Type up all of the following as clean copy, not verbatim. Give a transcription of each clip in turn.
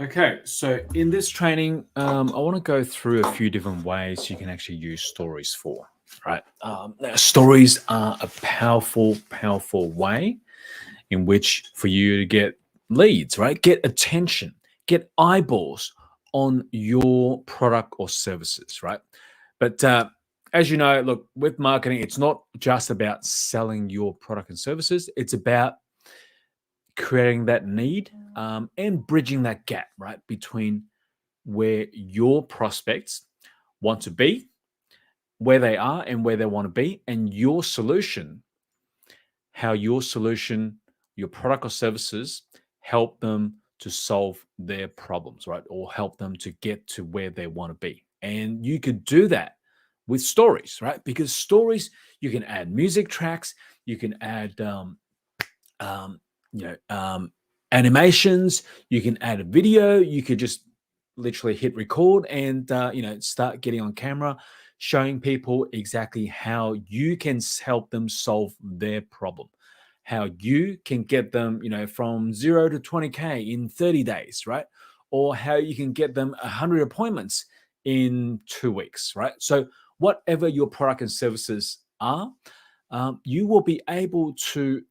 Okay, so in this training, I want to go through a few different ways you can actually use stories for, right? Now, stories are a powerful, powerful way in which for you to get leads, right? Get attention, get eyeballs on your product or services, right? But as you know, look, with marketing, it's not just about selling your product and services, it's about creating that need and bridging that gap, right, between where your prospects want to be, where they are, and where they want to be, and your solution, how your solution, your product or services help them to solve their problems, right, or help them to get to where they want to be. And you could do that with stories, right? Because stories, you can add music tracks, you can add um, you know, animations. You can add a video. You could just literally hit record and start getting on camera, showing people exactly how you can help them solve their problem, how you can get them, from 0 to 20K in 30 days, right? Or how you can get them 100 appointments in 2 weeks, right? So whatever your product and services are, you will be able to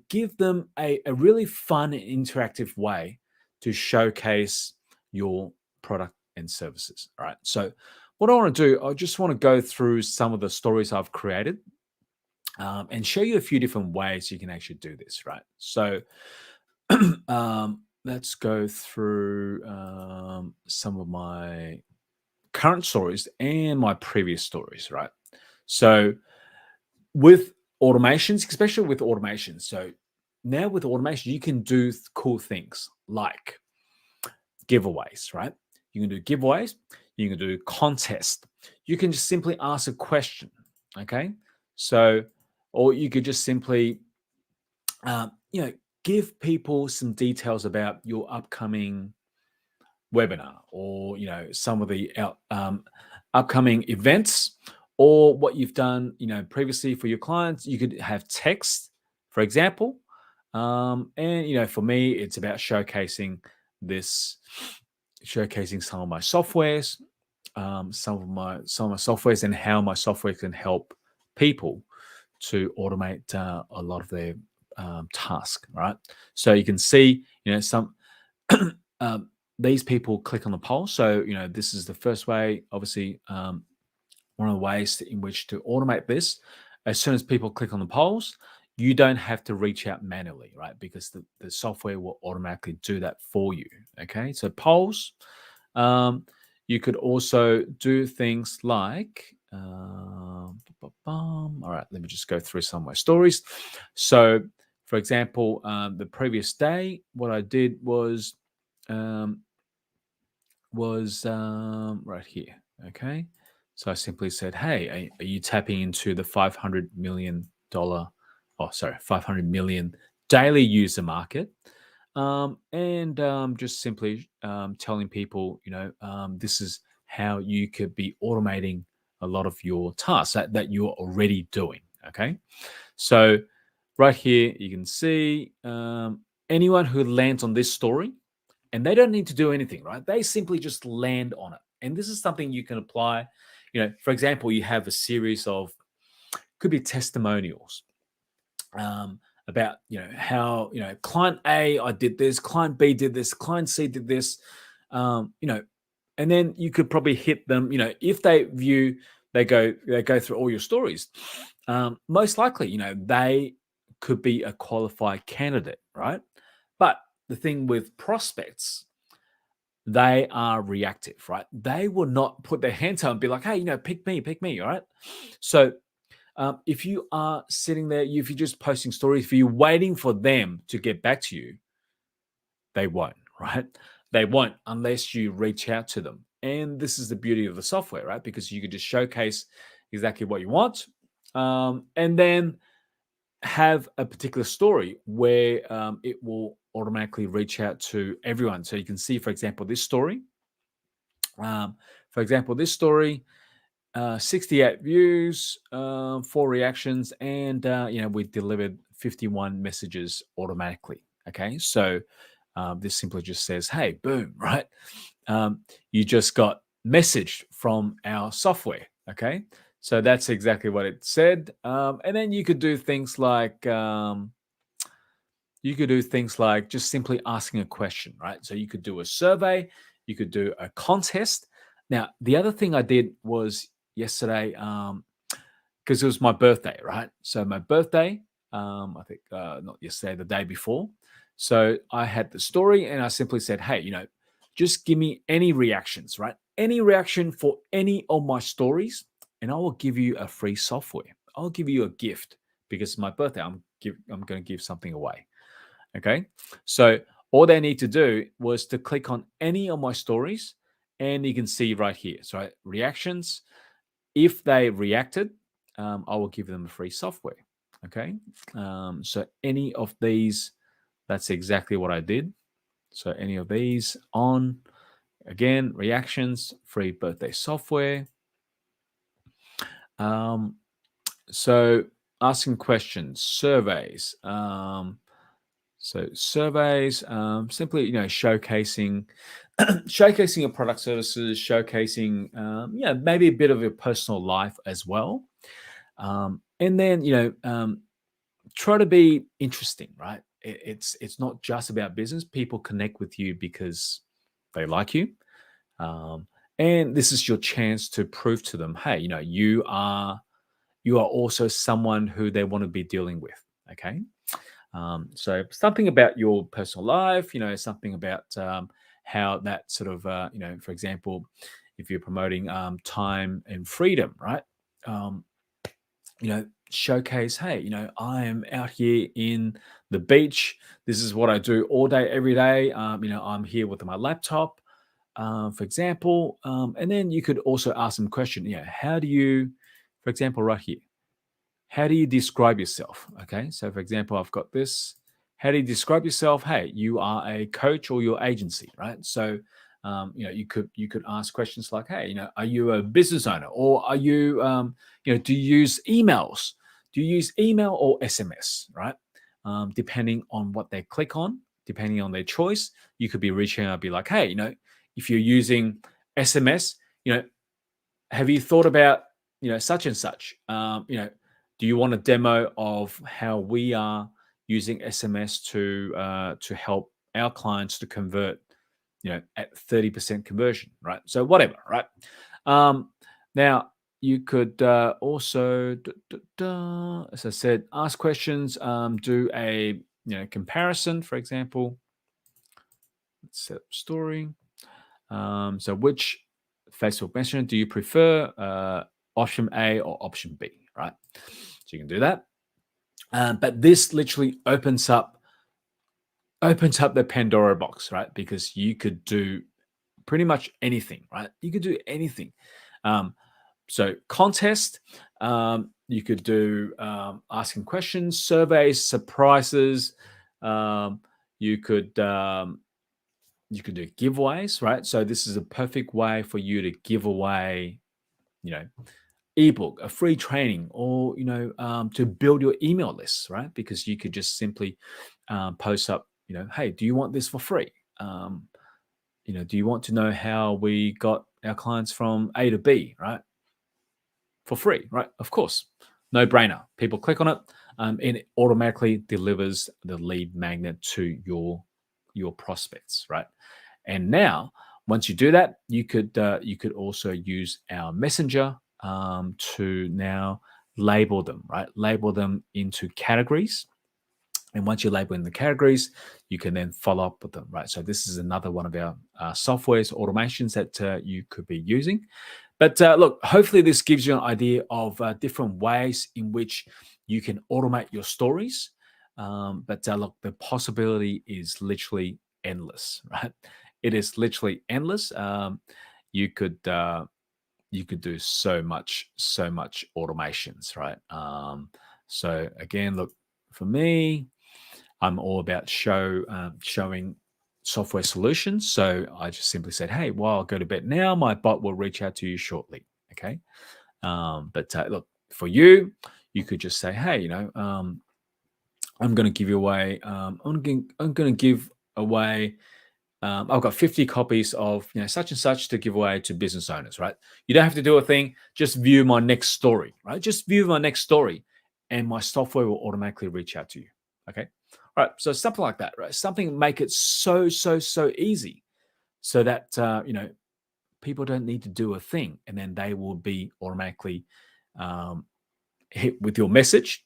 give them a really fun and interactive way to showcase your product and services. All right. So, what I want to do, I just want to go through some of the stories I've created and show you a few different ways you can actually do this. Right. So, let's go through some of my current stories and my previous stories. Right. So, with automations, especially with automation. So now with automation, you can do cool things like giveaways, right? You can do giveaways, you can do contests. You can just simply ask a question, okay? So, or you could just simply, um, you know, give people some details about your upcoming webinar or some of the upcoming events or what you've done previously for your clients. You could have text, for example, and for me it's about this showcasing some of my softwares, some of my softwares and how my software can help people to automate a lot of their tasks, right? So you can see some um, these people click on the poll. So, this is the first way, obviously, one of the ways in which to automate this. As soon as people click on the polls, you don't have to reach out manually, right? Because the software will automatically do that for you. Okay. So, polls, you could also do things like, all right, let me just go through some of my stories. So, for example, the previous day, what I did um, was right here. Okay. So I simply said, hey, are you tapping into the $500 million daily user market? And just simply telling people, this is how you could be automating a lot of your tasks that you're already doing. Okay. So right here, you can see anyone who lands on this story, and they don't need to do anything, right? They simply just land on it. And this is something you can apply. For example, you have a series of, could be testimonials about, how, client A, I did this, client B did this, client C did this, and then you could probably hit them, if they go through all your stories. Most likely, they could be a qualified candidate, right? But the thing with prospects, they are reactive, right? They will not put their hands up and be like, hey, pick me, all right? So if you are sitting there, if you're just posting stories, if you're waiting for them to get back to you, they won't, right? They won't unless you reach out to them. And this is the beauty of the software, right? Because you can just showcase exactly what you want. And then have a particular story where it will automatically reach out to everyone. So you can see, for example, this story. 68 views, 4 reactions, and we delivered 51 messages automatically. Okay, so This simply just says, hey, boom, right? You just got messaged from our software. Okay. So that's exactly what it said. And then you could do things like, just simply asking a question, right? So you could do a survey, you could do a contest. Now, the other thing I did was yesterday, because it was my birthday, right? So my birthday, I think not yesterday, the day before. So I had the story and I simply said, hey, just give me any reactions, right? Any reaction for any of my stories, and I will give you a free software. I'll give you a gift because it's my birthday. I'm going to give something away. Okay. So all they need to do was to click on any of my stories, and you can see right here. So reactions, if they reacted, I will give them a free software. Okay. So any of these, that's exactly what I did. So any of these on, again, reactions, free birthday software. So asking questions, surveys. So surveys, simply showcasing showcasing your product services, showcasing maybe a bit of your personal life as well, and then try to be interesting, right? It's not just about business. People connect with you because they like you, um, and this is your chance to prove to them, hey, you are also someone who they want to be dealing with. Okay. So something about your personal life, something about how that sort of, for example, if you're promoting time and freedom, right? Um, Showcase, hey, I am out here in the beach. This is what I do all day, every day. I'm here with my laptop, for example. And then you could also ask them a question. How do you, for example, right here, how do you describe yourself? Okay, so for example, I've got this. How do you describe yourself? Hey, you are a coach or your agency, right? So, you could ask questions like, hey, are you a business owner, or are you, do you use emails? Do you use email or SMS, right? Depending on what they click on, depending on their choice, you could be reaching out, be like, hey, if you're using SMS, have you thought about such and such? Do you want a demo of how we are using SMS to help our clients to convert, at 30% conversion, right? So whatever, right? Now you could also, as I said, ask questions, do a comparison, for example. Let's set up story. So which Facebook Messenger do you prefer? Option A or option B, right? So you can do that. But this literally opens up the Pandora box, right? Because you could do pretty much anything, right? You could do anything. So contest, you could do asking questions, surveys, surprises. You could do giveaways, right? So this is a perfect way for you to give away, you know, ebook, a free training, or to build your email list, right? Because you could just simply post up, hey, do you want this for free? Do you want to know how we got our clients from A to B, right? For free, right? Of course, no brainer. People click on it, and it automatically delivers the lead magnet to your prospects, right? And now, once you do that, you could also use our messenger to now label them, right? Label them into categories. And once you label in the categories, you can then follow up with them, right? So this is another one of our softwares, automations that you could be using. But look, hopefully this gives you an idea of different ways in which you can automate your stories. But look, the possibility is literally endless, right? It is literally endless. You could do so much automations, right? So again, look, for me, I'm all about showing software solutions. So I just simply said, hey, while I'll go to bed now, my bot will reach out to you shortly. Okay. But look, for you, you could just say, hey, I'm going to give you away. I'm going to give away. I've got 50 copies of such and such to give away to business owners, right? You don't have to do a thing. Just view my next story, right? Just view my next story, and my software will automatically reach out to you. Okay, all right. So something like that, right? Something make it so easy, so that people don't need to do a thing, and then they will be automatically um, hit with your message.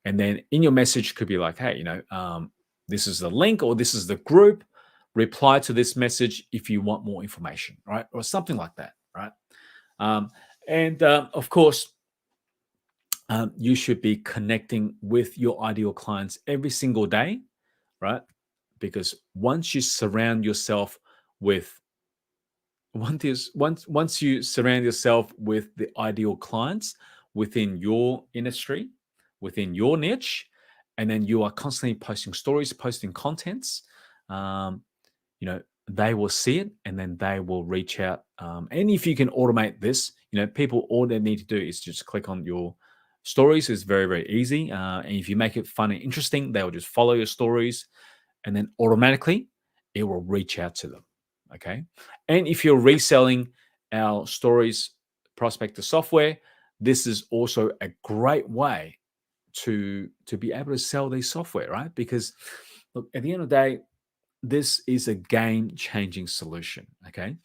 And then in your message could be like, hey, this is the link or this is the group. Reply to this message if you want more information, right? Or something like that, right? And of course, you should be connecting with your ideal clients every single day, right? Because once you surround yourself with once you surround yourself with the ideal clients within your industry, within your niche, and then you are constantly posting stories, posting contents, um, they will see it and then they will reach out. And if you can automate this, people, all they need to do is just click on your stories. It's very easy. And if you make it fun and interesting, they will just follow your stories, and then automatically it will reach out to them. Okay. And if you're reselling our stories prospector software, this is also a great way to be able to sell these software, right? Because look, at the end of the day, this is a game-changing solution. Okay.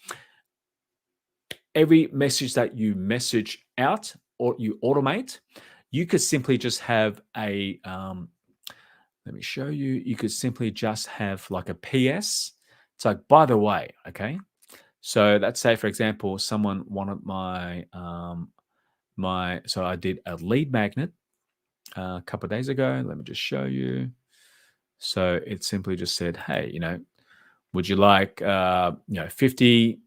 Every message that you message out or you automate, you could simply just have a let me show you. You could simply just have like a PS. It's like, by the way, okay. So let's say, for example, someone wanted so I did a lead magnet a couple of days ago. Let me just show you. So it simply just said, hey, would you like 50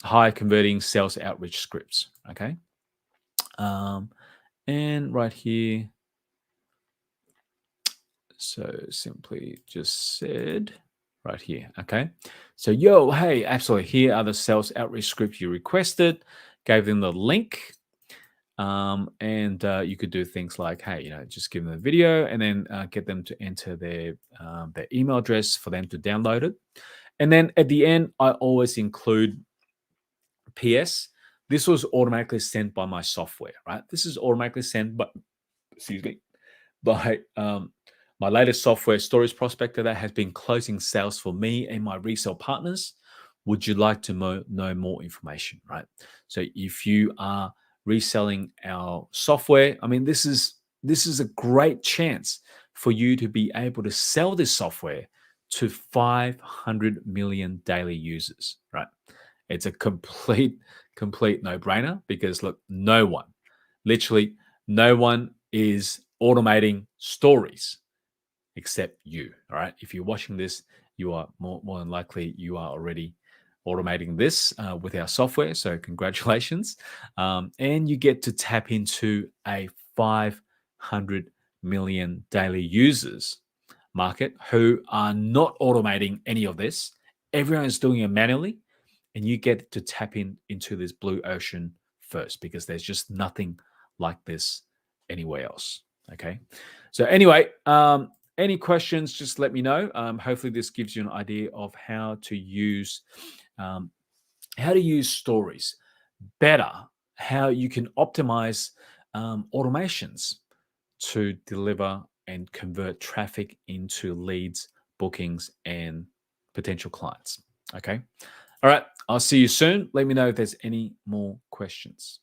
high converting sales outreach scripts? Okay. And right here, so simply just said right here. Okay. So, hey, absolutely. Here are the sales outreach scripts you requested. Gave them the link. And you could do things like, hey, just give them the video and then get them to enter their email address for them to download it. And then at the end, I always include PS. This was automatically sent by my software, right? This is automatically sent by, excuse me, by my latest software, Stories Prospector, that has been closing sales for me and my resale partners. Would you like to know more information, right? So if you are reselling our software, I mean, this is a great chance for you to be able to sell this software to 500 million daily users, right? It's a complete no-brainer because look, literally no one is automating stories except you. All right. If you're watching this, you are more than likely you are already automating this with our software. So congratulations. And you get to tap into a 500 million daily users market who are not automating any of this. Everyone is doing it manually, and you get to tap into this blue ocean first because there's just nothing like this anywhere else. Okay. So anyway, any questions, just let me know. Hopefully this gives you an idea of how to use stories better, how you can optimize automations to deliver and convert traffic into leads, bookings, and potential clients. Okay. All right. I'll see you soon. Let me know if there's any more questions.